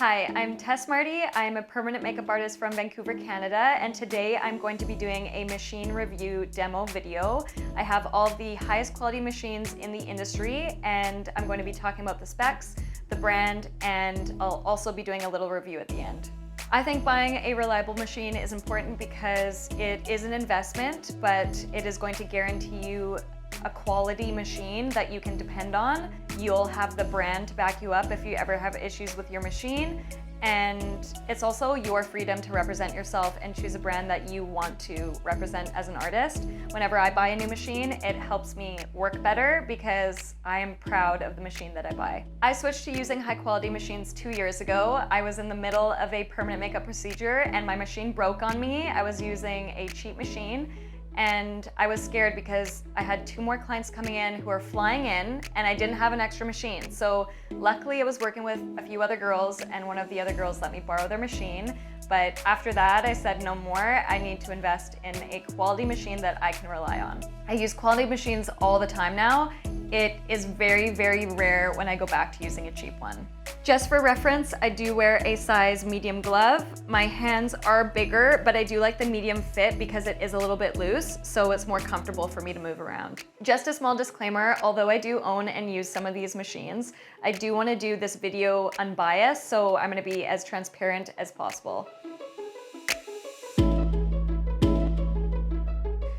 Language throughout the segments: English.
Hi, I'm Tess Marti. I'm a permanent makeup artist from Vancouver, Canada, and today I'm going to be doing a machine review demo video. I have all the highest quality machines in the industry, and I'm going to be talking about the specs, the brand, and I'll also be doing a little review at the end. I think buying a reliable machine is important because it is an investment, but it is going to guarantee you a quality machine that you can depend on. You'll have the brand to back you up if you ever have issues with your machine. And it's also your freedom to represent yourself and choose a brand that you want to represent as an artist. Whenever I buy a new machine, it helps me work better because I am proud of the machine that I buy. I switched to using high quality machines 2 years ago. I was in the middle of a permanent makeup procedure and my machine broke on me. I was using a cheap machine. And I was scared because I had 2 more clients coming in who were flying in and I didn't have an extra machine. So luckily I was working with a few other girls and one of the other girls let me borrow their machine. But after that, I said no more. I need to invest in a quality machine that I can rely on. I use quality machines all the time now. It is very, very rare when I go back to using a cheap one. Just for reference, I do wear a size medium glove. My hands are bigger, but I do like the medium fit because it is a little bit loose, so it's more comfortable for me to move around. Just a small disclaimer, although I do own and use some of these machines, I do want to do this video unbiased, so I'm going to be as transparent as possible.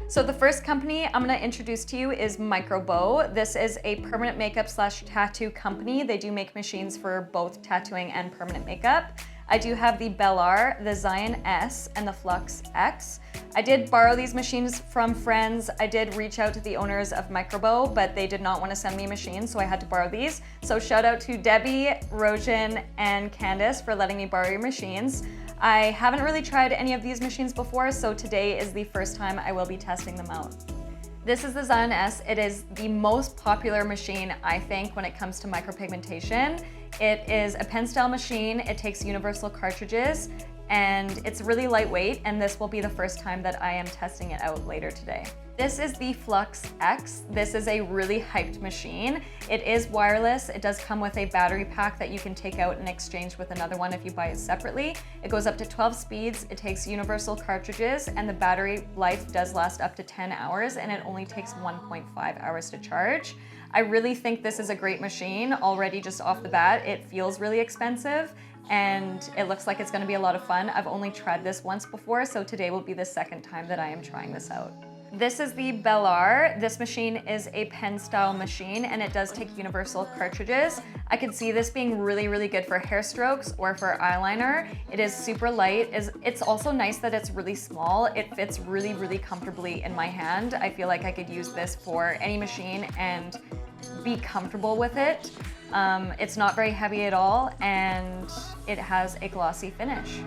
So the first company I'm gonna introduce to you is Microbeau. This is a permanent makeup / tattoo company. They do make machines for both tattooing and permanent makeup. I do have the Bellar, the Xion S, and the Flux X. I did borrow these machines from friends. I did reach out to the owners of Microbeau, but they did not want to send me a machine, so I had to borrow these. So shout out to Debbie, Rojan, and Candace for letting me borrow your machines. I haven't really tried any of these machines before, so today is the first time I will be testing them out. This is the Xion S. It is the most popular machine, I think, when it comes to micropigmentation. It is a pen style machine. It takes universal cartridges and it's really lightweight, and this will be the first time that I am testing it out later today. This is the Flux X. This is a really hyped machine. It is wireless. It does come with a battery pack that you can take out and exchange with another one if you buy it separately. It goes up to 12 speeds. It takes universal cartridges, and the battery life does last up to 10 hours, and it only takes 1.5 hours to charge. I really think this is a great machine. Already just off the bat, it feels really expensive, and it looks like it's gonna be a lot of fun. I've only tried this once before, so today will be the second time that I am trying this out. This is the Bellar. This machine is a pen style machine and it does take universal cartridges. I could see this being really, really good for hair strokes or for eyeliner. It is super light. It's also nice that it's really small. It fits really, really comfortably in my hand. I feel like I could use this for any machine and be comfortable with it. It's not very heavy at all and it has a glossy finish.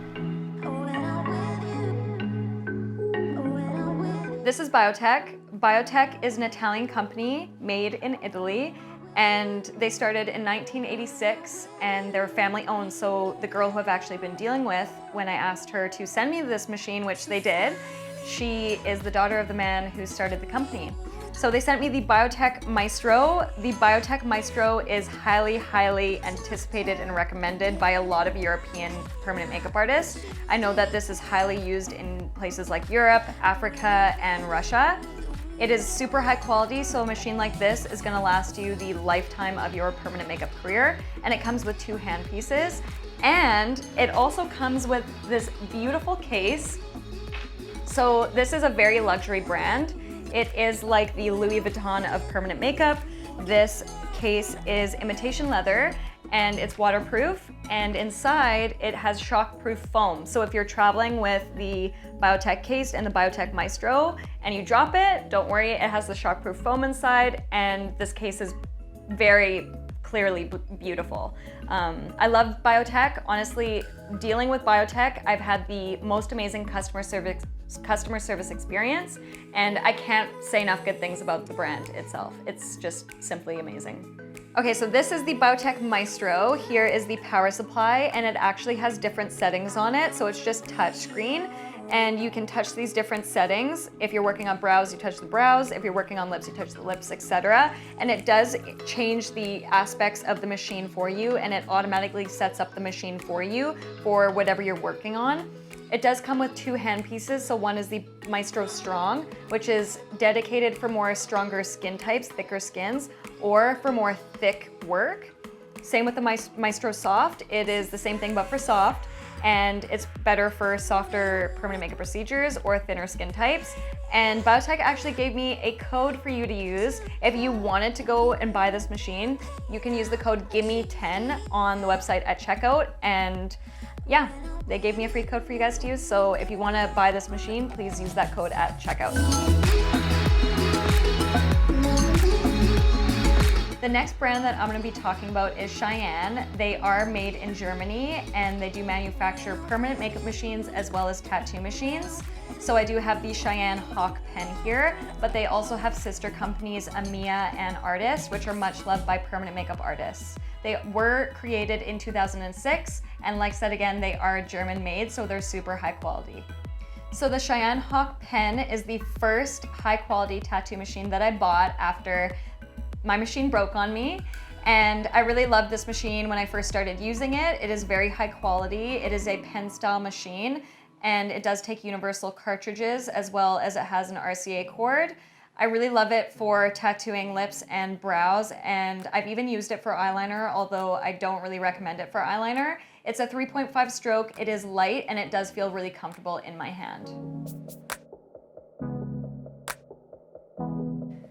This is Biotek. Biotek is an Italian company made in Italy, and they started in 1986 and they're family owned. So the girl who I've actually been dealing with, when I asked her to send me this machine, which they did, she is the daughter of the man who started the company. So they sent me the Biotek Maestro. The Biotek Maestro is highly, highly anticipated and recommended by a lot of European permanent makeup artists. I know that this is highly used in places like Europe, Africa, and Russia. It is super high quality, so a machine like this is gonna last you the lifetime of your permanent makeup career, and it comes with 2 hand pieces. And it also comes with this beautiful case. So this is a very luxury brand. It is like the Louis Vuitton of permanent makeup. This case is imitation leather and it's waterproof, and inside it has shockproof foam. So if you're traveling with the Biotek case and the Biotek Maestro and you drop it, don't worry, it has the shockproof foam inside, and this case is very clearly beautiful. I love Biotek. Honestly, dealing with Biotek, I've had the most amazing customer service experience, and I can't say enough good things about the brand itself. It's just simply amazing. Okay, so this is the Biotek Maestro. Here is the power supply, and it actually has different settings on it, so it's just touch screen. and you can touch these different settings. If you're working on brows, you touch the brows. If you're working on lips, you touch the lips, etc. And it does change the aspects of the machine for you, and it automatically sets up the machine for you for whatever you're working on. It does come with 2 hand pieces. So one is the Maestro Strong, which is dedicated for more stronger skin types, thicker skins, or for more thick work. Same with the Maestro Soft. It is the same thing but for soft, and it's better for softer permanent makeup procedures or thinner skin types. And Biotek actually gave me a code for you to use. If you wanted to go and buy this machine, you can use the code GIMME10 on the website at checkout, and yeah, they gave me a free code for you guys to use. So if you want to buy this machine, please use that code at checkout. The next brand that I'm going to be talking about is Cheyenne. They are made in Germany, and they do manufacture permanent makeup machines as well as tattoo machines. So I do have the Cheyenne Hawk pen here, but they also have sister companies Amia and Artyst, which are much loved by permanent makeup artists. They were created in 2006, and like I said again, they are German made, so they're super high quality. So the Cheyenne Hawk pen is the first high quality tattoo machine that I bought after my machine broke on me, and I really loved this machine when I first started using it. It is very high quality. It is a pen style machine, and it does take universal cartridges as well as it has an RCA cord. I really love it for tattooing lips and brows, and I've even used it for eyeliner, although I don't really recommend it for eyeliner. It's a 3.5 stroke, it is light, and it does feel really comfortable in my hand.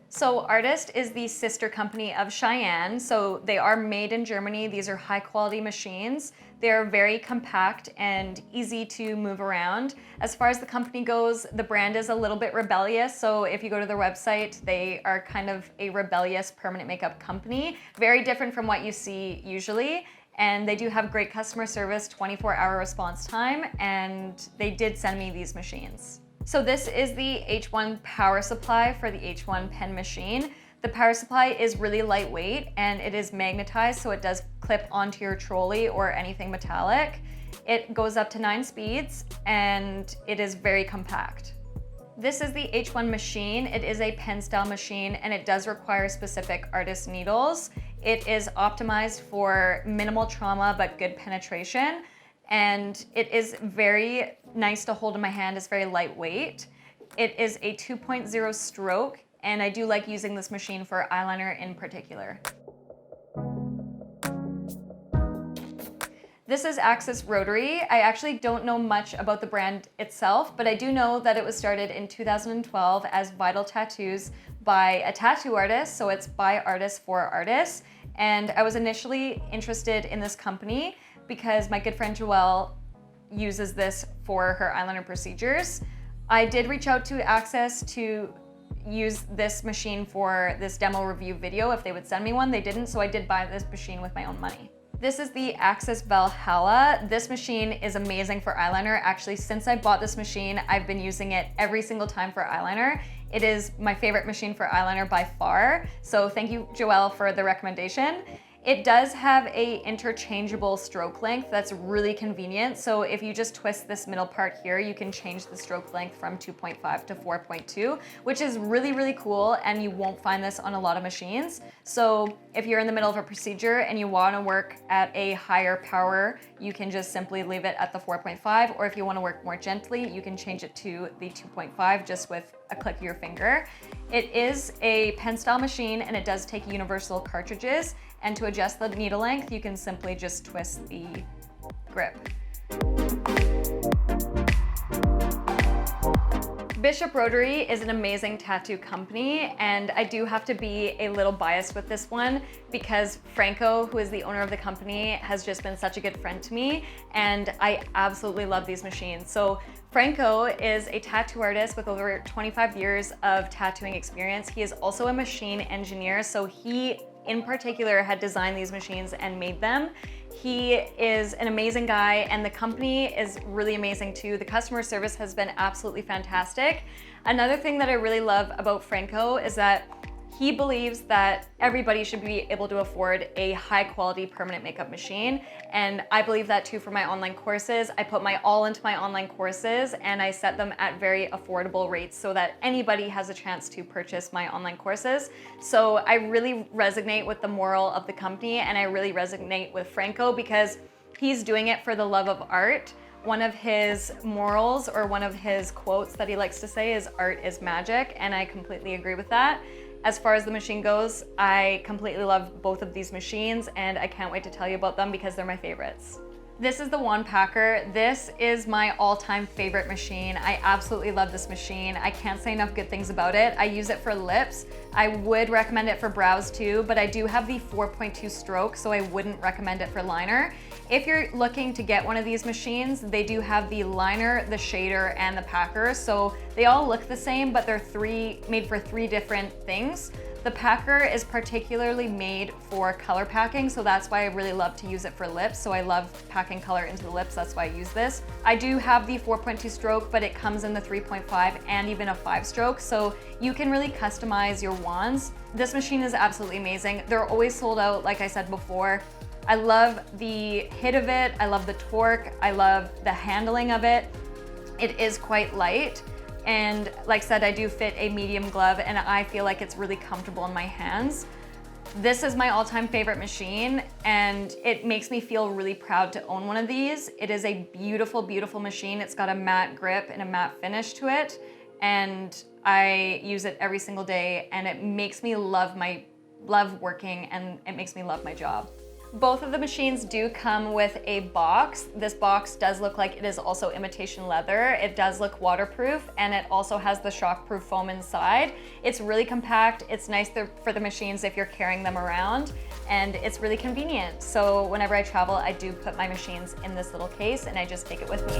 So Artyst is the sister company of Cheyenne. So they are made in Germany. These are high quality machines. They're very compact and easy to move around. As far as the company goes, the brand is a little bit rebellious. So if you go to their website, they are kind of a rebellious permanent makeup company. Very different from what you see usually. And they do have great customer service, 24-hour response time, and they did send me these machines. So this is the H1 power supply for the H1 pen machine. The power supply is really lightweight and it is magnetized, so it does clip onto your trolley or anything metallic. It goes up to 9 speeds and it is very compact. This is the H1 machine. It is a pen style machine and it does require specific Artyst needles. It is optimized for minimal trauma but good penetration. And it is very nice to hold in my hand. It's very lightweight. It is a 2.0 stroke, and I do like using this machine for eyeliner in particular. This is Axys Rotary. I actually don't know much about the brand itself, but I do know that it was started in 2012 as Vital Tattoos by a tattoo artist, so it's by artists for artists. And I was initially interested in this company because my good friend Joelle uses this for her eyeliner procedures. I did reach out to Axys to use this machine for this demo review video if they would send me one. They didn't, so I did buy this machine with my own money. This is the Axys Valhalla. This machine is amazing for eyeliner. Actually, since I bought this machine, I've been using it every single time for eyeliner. It is my favorite machine for eyeliner by far. So thank you, Joelle, for the recommendation. It does have a interchangeable stroke length that's really convenient. So if you just twist this middle part here, you can change the stroke length from 2.5 to 4.2, which is really, really cool, and you won't find this on a lot of machines. So if you're in the middle of a procedure and you want to work at a higher power, you can just simply leave it at the 4.5, or if you want to work more gently, you can change it to the 2.5 just with a click of your finger. It is a pen style machine and it does take universal cartridges, and to adjust the needle length, you can simply just twist the grip. Bishop Rotary is an amazing tattoo company, and I do have to be a little biased with this one because Franco, who is the owner of the company, has just been such a good friend to me, and I absolutely love these machines. So Franco is a tattoo artist with over 25 years of tattooing experience. He is also a machine engineer, so he in particular had designed these machines and made them. He is an amazing guy, and the company is really amazing too. The customer service has been absolutely fantastic. Another thing that I really love about Franco is that He believes that everybody should be able to afford a high quality permanent makeup machine. And I believe that too for my online courses. I put my all into my online courses and I set them at very affordable rates so that anybody has a chance to purchase my online courses. So I really resonate with the moral of the company, and I really resonate with Franco because he's doing it for the love of art. One of his morals, or one of his quotes that he likes to say, is art is magic, and I completely agree with that. As far as the machine goes, I completely love both of these machines, and I can't wait to tell you about them because they're my favorites. This is the wand packer. This is my all-time favorite machine. I absolutely love this machine. I can't say enough good things about it. I use it for lips. I would recommend it for brows too, but I do have the 4.2 stroke, so I wouldn't recommend it for liner. If you're looking to get one of these machines, they do have the liner, the shader, and the packer. So they all look the same, but they're made for three different things. The packer is particularly made for color packing, so that's why I really love to use it for lips. So I love packing color into the lips, that's why I use this. I do have the 4.2 stroke, but it comes in the 3.5 and even a 5 stroke, so you can really customize your wands. This machine is absolutely amazing. They're always sold out, like I said before. I love the hit of it, I love the torque, I love the handling of it. It is quite light. And like I said, I do fit a medium glove and I feel like it's really comfortable in my hands. This is my all-time favorite machine and it makes me feel really proud to own one of these. It is a beautiful, beautiful machine. It's got a matte grip and a matte finish to it. And I use it every single day and it makes me love working, and it makes me love my job. Both of the machines do come with a box. This box does look like it is also imitation leather. It does look waterproof, and it also has the shockproof foam inside. It's really compact. It's nice for the machines if you're carrying them around, and it's really convenient. So whenever I travel, I do put my machines in this little case and I just take it with me.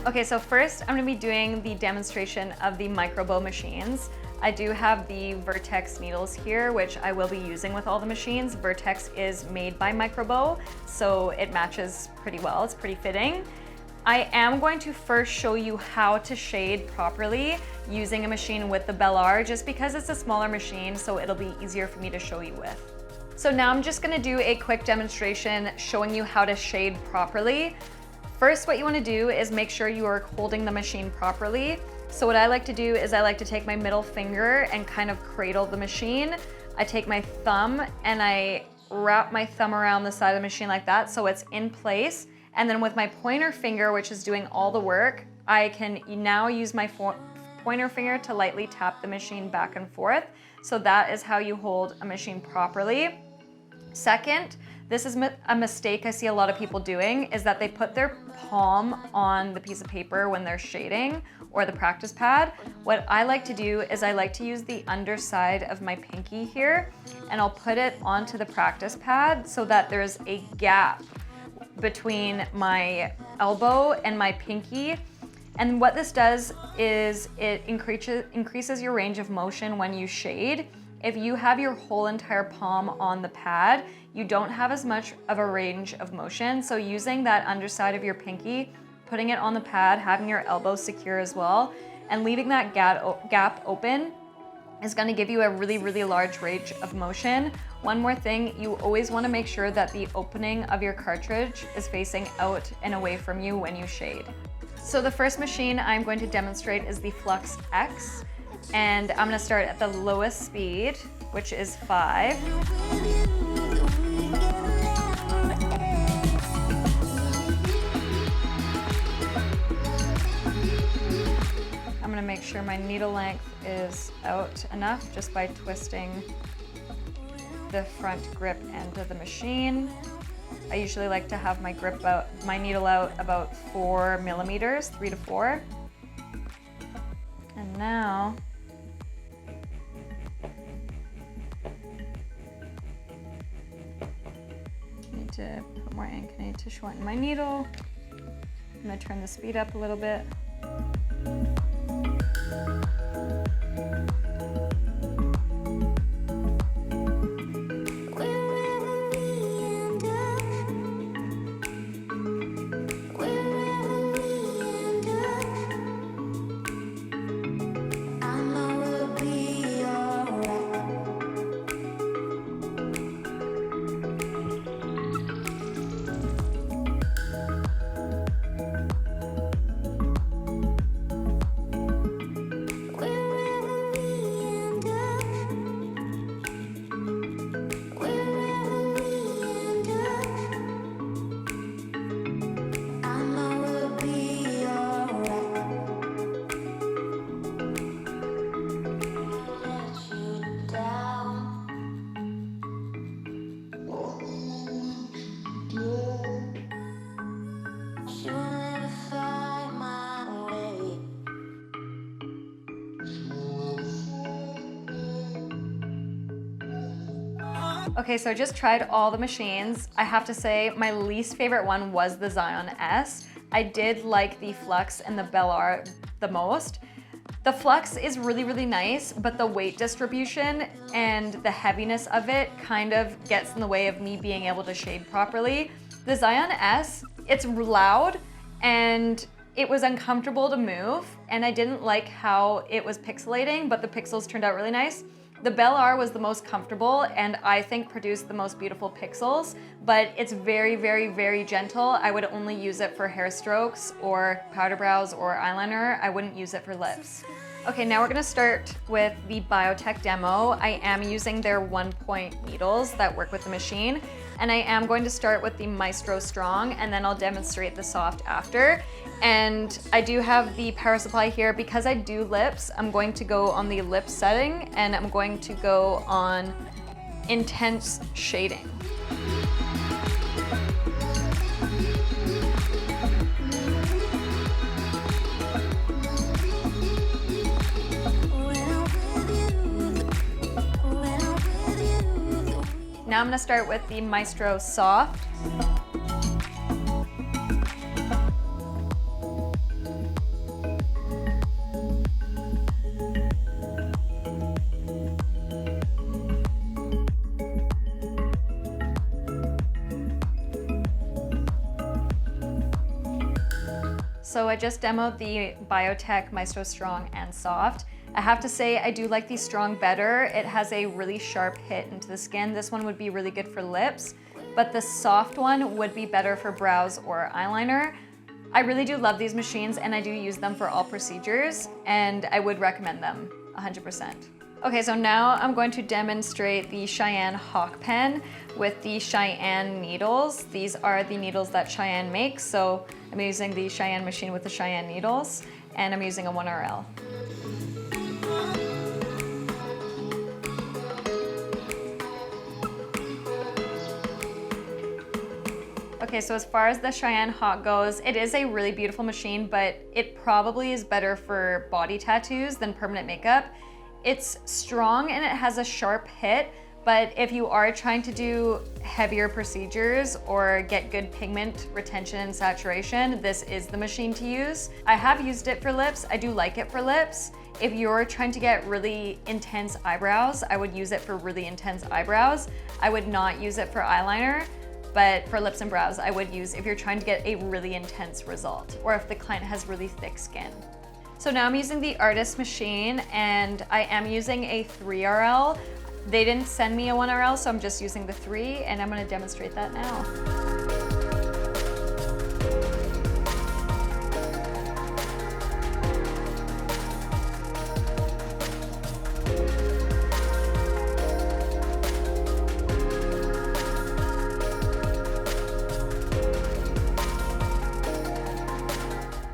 Okay, so first I'm gonna be doing the demonstration of the Microbeau machines. I do have the Vertex needles here, which I will be using with all the machines. Vertex is made by Microbeau, so it matches pretty well. It's pretty fitting. I am going to first show you how to shade properly using a machine with the Bellar, just because it's a smaller machine, so it'll be easier for me to show you with. So now I'm just gonna do a quick demonstration showing you how to shade properly. First, what you wanna do is make sure you are holding the machine properly. So what I like to do is I like to take my middle finger and kind of cradle the machine. I take my thumb and I wrap my thumb around the side of the machine like that so it's in place. And then with my pointer finger, which is doing all the work, I can now use my pointer finger to lightly tap the machine back and forth. So that is how you hold a machine properly. Second, this is a mistake I see a lot of people doing, is that they put their palm on the piece of paper when they're shading, or the practice pad. What I like to do is I like to use the underside of my pinky here, and I'll put it onto the practice pad so that there's a gap between my elbow and my pinky. And what this does is it increases your range of motion when you shade. If you have your whole entire palm on the pad, you don't have as much of a range of motion. So using that underside of your pinky, putting it on the pad, having your elbow secure as well, and leaving that gap open is gonna give you a really, really large range of motion. One more thing, you always wanna make sure that the opening of your cartridge is facing out and away from you when you shade. So the first machine I'm going to demonstrate is the Flux X, and I'm gonna start at the lowest speed, which is 5. I'm gonna make sure my needle length is out enough just by twisting the front grip end of the machine. I usually like to have my needle out about 4 millimeters, 3 to 4. And now, I need to put more ink. I need to shorten my needle. I'm gonna turn the speed up a little bit. Okay, so I just tried all the machines. I have to say my least favorite one was the Xion S. I did like the Flux and the Bellar the most. The Flux is really, really nice, but the weight distribution and the heaviness of it kind of gets in the way of me being able to shade properly. The Xion S, it's loud and it was uncomfortable to move, and I didn't like how it was pixelating, but the pixels turned out really nice. The Bellar was the most comfortable and I think produced the most beautiful pixels, but it's very, very, very gentle. I would only use it for hair strokes or powder brows or eyeliner. I wouldn't use it for lips. Okay, now we're gonna start with the Biotek demo. I am using their 1-point needles that work with the machine, and I am going to start with the Maestro Strong, and then I'll demonstrate the soft after. And I do have the power supply here. Because I do lips, I'm going to go on the lip setting, and I'm going to go on intense shading. Now I'm gonna start with the Maestro Soft. So I just demoed the Biotek Maestro Strong and Soft. I have to say I do like the Strong better. It has a really sharp hit into the skin. This one would be really good for lips, but the Soft one would be better for brows or eyeliner. I really do love these machines and I do use them for all procedures, and I would recommend them 100%. Okay, so now I'm going to demonstrate the Cheyenne Hawk Pen with the Cheyenne needles. These are the needles that Cheyenne makes, so I'm using the Cheyenne machine with the Cheyenne needles, and I'm using a 1RL. Okay, so as far as the Cheyenne Hawk goes, it is a really beautiful machine, but it probably is better for body tattoos than permanent makeup. It's strong and it has a sharp hit, but if you are trying to do heavier procedures or get good pigment retention and saturation, this is the machine to use. I have used it for lips. I do like it for lips. If you're trying to get really intense eyebrows, I would use it for really intense eyebrows. I would not use it for eyeliner. But for lips and brows, I would use if you're trying to get a really intense result or if the client has really thick skin. So now I'm using the Artyst machine and I am using a 3RL. They didn't send me a 1RL, so I'm just using the 3 and I'm gonna demonstrate that now.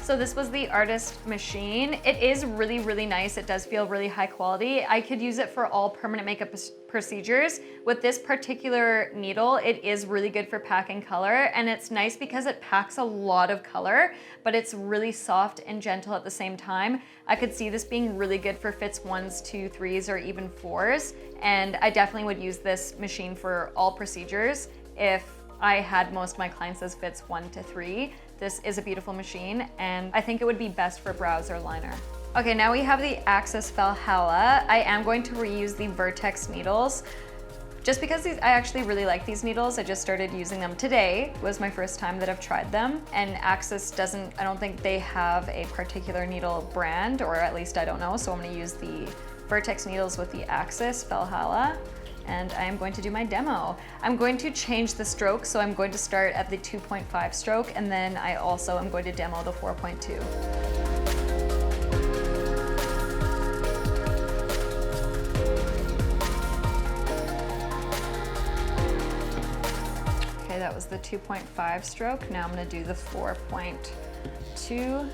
So this was the Artyst machine. It is really, really nice. It does feel really high quality. I could use it for all permanent makeup procedures. With this particular needle, it is really good for packing color, and it's nice because it packs a lot of color, but it's really soft and gentle at the same time. I could see this being really good for fits 1s, 2, 3s, or even 4s, and I definitely would use this machine for all procedures. If I had most of my clients as fits 1 to 3. This is a beautiful machine, and I think it would be best for brows or liner. Okay, now we have the Axys Valhalla. I am going to reuse the Vertex needles. Just because I actually really like these needles, I just started using them today. It was my first time that I've tried them, and Axys I don't think they have a particular needle brand, or at least I don't know, so I'm gonna use the Vertex needles with the Axys Valhalla. And I am going to do my demo. I'm going to change the stroke, so I'm going to start at the 2.5 stroke, and then I also am going to demo the 4.2. Okay, that was the 2.5 stroke. Now I'm gonna do the 4.2.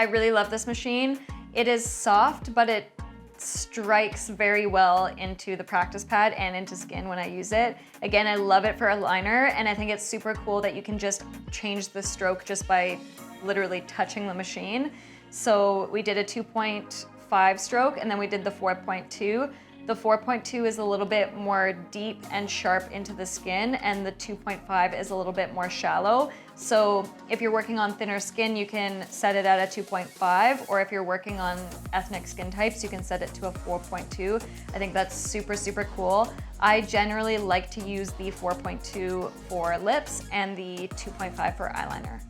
I really love this machine. It is soft, but it's strikes very well into the practice pad and into skin when I use it. Again, I love it for a liner, and I think it's super cool that you can just change the stroke just by literally touching the machine. So we did a 2.5 stroke, and then we did the 4.2. The 4.2 is a little bit more deep and sharp into the skin, and the 2.5 is a little bit more shallow. So if you're working on thinner skin, you can set it at a 2.5, or if you're working on ethnic skin types, you can set it to a 4.2. I think that's super, super cool. I generally like to use the 4.2 for lips and the 2.5 for eyeliner.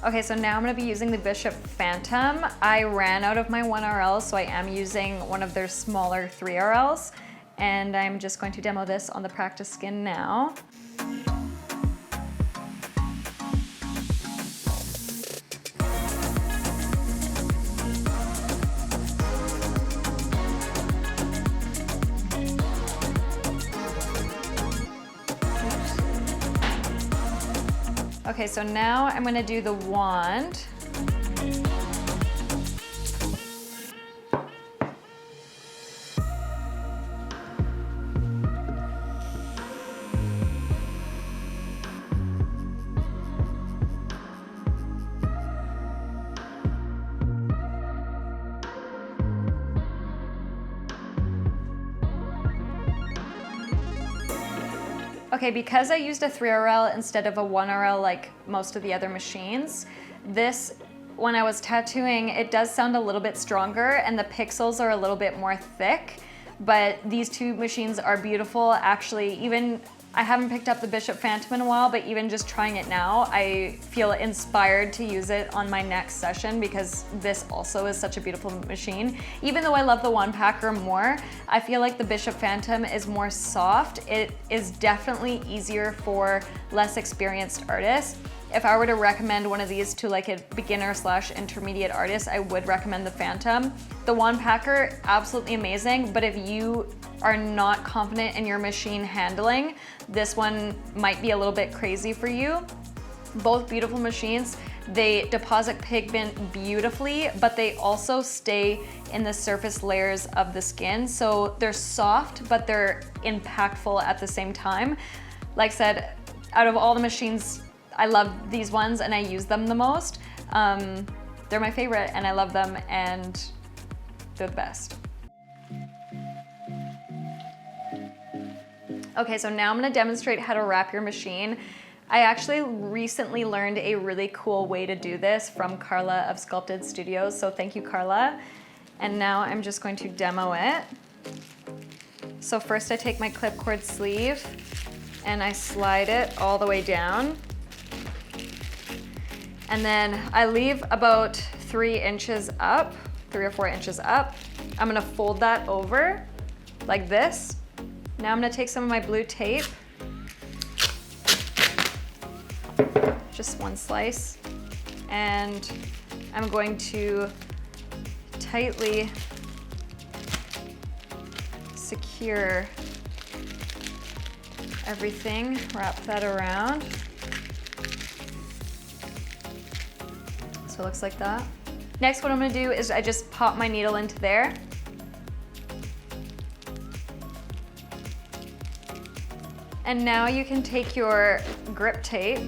Okay, so now I'm gonna be using the Bishop Fantom. I ran out of my 1RL, so I am using one of their smaller 3RLs, and I'm just going to demo this on the practice skin now. Okay, so now I'm gonna do the wand. Okay, because I used a 3RL instead of a 1RL like most of the other machines, this, when I was tattooing, it does sound a little bit stronger and the pixels are a little bit more thick, but these two machines are beautiful. Actually, even, I haven't picked up the Bishop Fantom in a while, but even just trying it now, I feel inspired to use it on my next session because this also is such a beautiful machine. Even though I love the Wand Packer more, I feel like the Bishop Fantom is more soft. It is definitely easier for less experienced artists. If I were to recommend one of these to like a beginner/intermediate artist, I would recommend the Fantom. The Wand Packer, absolutely amazing, but if you are not confident in your machine handling, this one might be a little bit crazy for you. Both beautiful machines. They deposit pigment beautifully, but they also stay in the surface layers of the skin. So they're soft, but they're impactful at the same time. Like I said, out of all the machines, I love these ones and I use them the most. They're my favorite and I love them and they're the best. Okay, so now I'm gonna demonstrate how to wrap your machine. I actually recently learned a really cool way to do this from Carla of Sculpted Studios, so thank you, Carla. And now I'm just going to demo it. So first I take my clipcord sleeve and I slide it all the way down. And then I leave about 3 inches up, 3 or 4 inches up. I'm gonna fold that over like this. Now I'm gonna take some of my blue tape, just one slice, and I'm going to tightly secure everything, wrap that around. So it looks like that. Next, what I'm gonna do is I just pop my needle into there. And now you can take your grip tape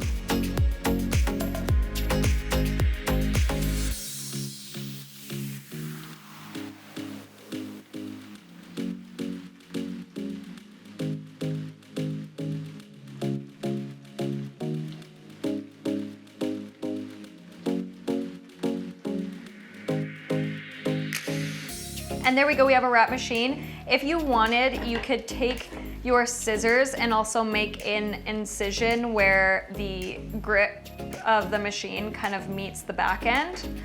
and there we go, we have a wrap machine. If you wanted, you could take your scissors and also make an incision where the grip of the machine kind of meets the back end,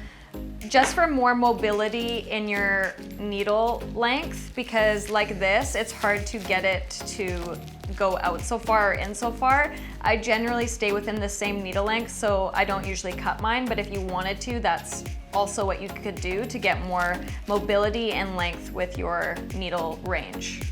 just for more mobility in your needle length, because like this, it's hard to get it to go out so far or in so far. I generally stay within the same needle length, so I don't usually cut mine, but if you wanted to, that's also what you could do to get more mobility and length with your needle range.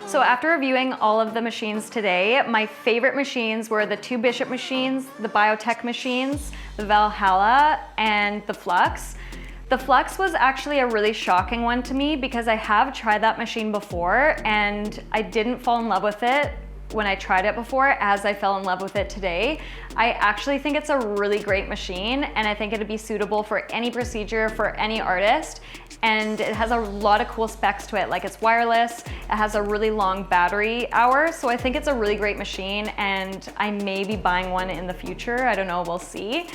So after reviewing all of the machines today, my favorite machines were the 2 Bishop machines, the Biotek machines, the Valhalla, and the Flux. The Flux was actually a really shocking one to me because I have tried that machine before and I didn't fall in love with it when I tried it before as I fell in love with it today. I actually think it's a really great machine and I think it'd be suitable for any procedure, for any artist. And it has a lot of cool specs to it, like it's wireless, it has a really long battery hour, so I think it's a really great machine and I may be buying one in the future, I don't know, we'll see.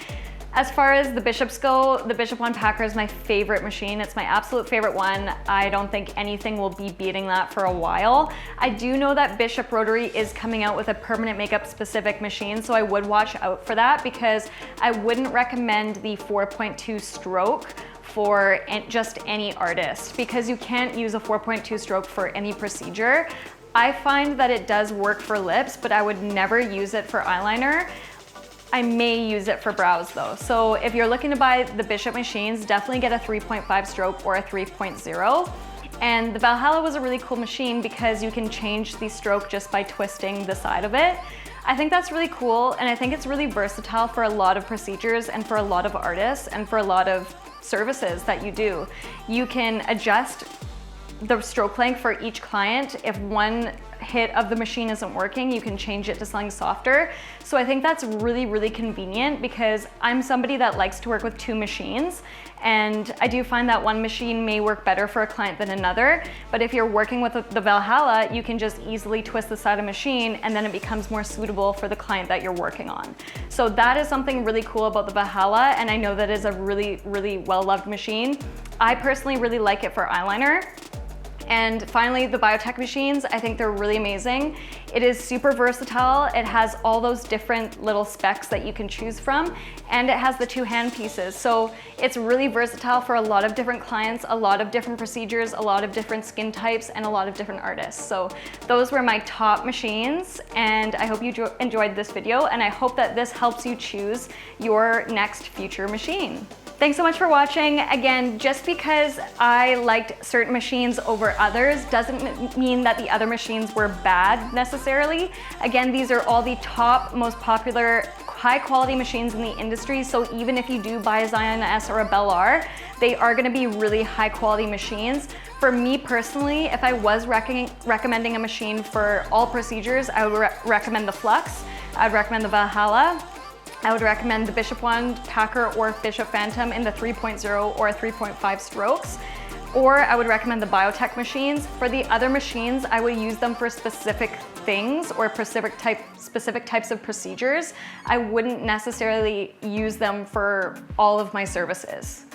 As far as the Bishops go, the Bishop One Packer is my favorite machine. It's my absolute favorite one. I don't think anything will be beating that for a while. I do know that Bishop Rotary is coming out with a permanent makeup specific machine, so I would watch out for that because I wouldn't recommend the 4.2 stroke for just any artist because you can't use a 4.2 stroke for any procedure. I find that it does work for lips, but I would never use it for eyeliner. I may use it for brows though. So if you're looking to buy the Bishop machines, definitely get a 3.5 stroke or a 3.0. And the Valhalla was a really cool machine because you can change the stroke just by twisting the side of it. I think that's really cool and I think it's really versatile for a lot of procedures and for a lot of artists and for a lot of services that you do. You can adjust the stroke length for each client. If one hit of the machine isn't working, you can change it to something softer. So I think that's really, really convenient because I'm somebody that likes to work with two machines. And I do find that one machine may work better for a client than another. But if you're working with the Valhalla, you can just easily twist the side of the machine and then it becomes more suitable for the client that you're working on. So that is something really cool about the Valhalla. And I know that is a really, really well-loved machine. I personally really like it for eyeliner. And finally, the Biotek machines, I think they're really amazing. It is super versatile. It has all those different little specs that you can choose from, and it has the two hand pieces. So it's really versatile for a lot of different clients, a lot of different procedures, a lot of different skin types, and a lot of different artists. So those were my top machines, and I hope you enjoyed this video, and I hope that this helps you choose your next future machine. Thanks so much for watching. Again, just because I liked certain machines over others doesn't mean that the other machines were bad necessarily. Again, these are all the top, most popular, high quality machines in the industry. So even if you do buy a Xion S or a Bellar, they are gonna be really high quality machines. For me personally, if I was recommending a machine for all procedures, I would recommend the Flux, I would recommend the Valhalla, I would recommend the Bishop One Packer or Bishop Fantom in the 3.0 or 3.5 strokes. Or I would recommend the Biotek machines. For the other machines, I would use them for specific things or specific types of procedures. I wouldn't necessarily use them for all of my services.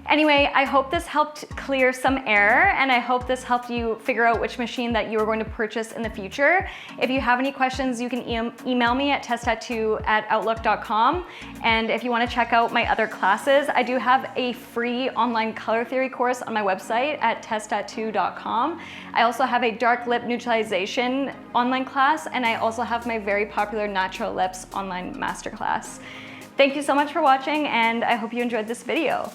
Anyway, I hope this helped clear some air and I hope this helped you figure out which machine that you are going to purchase in the future. If you have any questions, you can email me at tesstattoo@outlook.com. And if you want to check out my other classes, I do have a free online color theory course on my website at tesstattoo.com. I also have a dark lip neutralization online class, and I also have my very popular natural lips online masterclass. Thank you so much for watching, and I hope you enjoyed this video.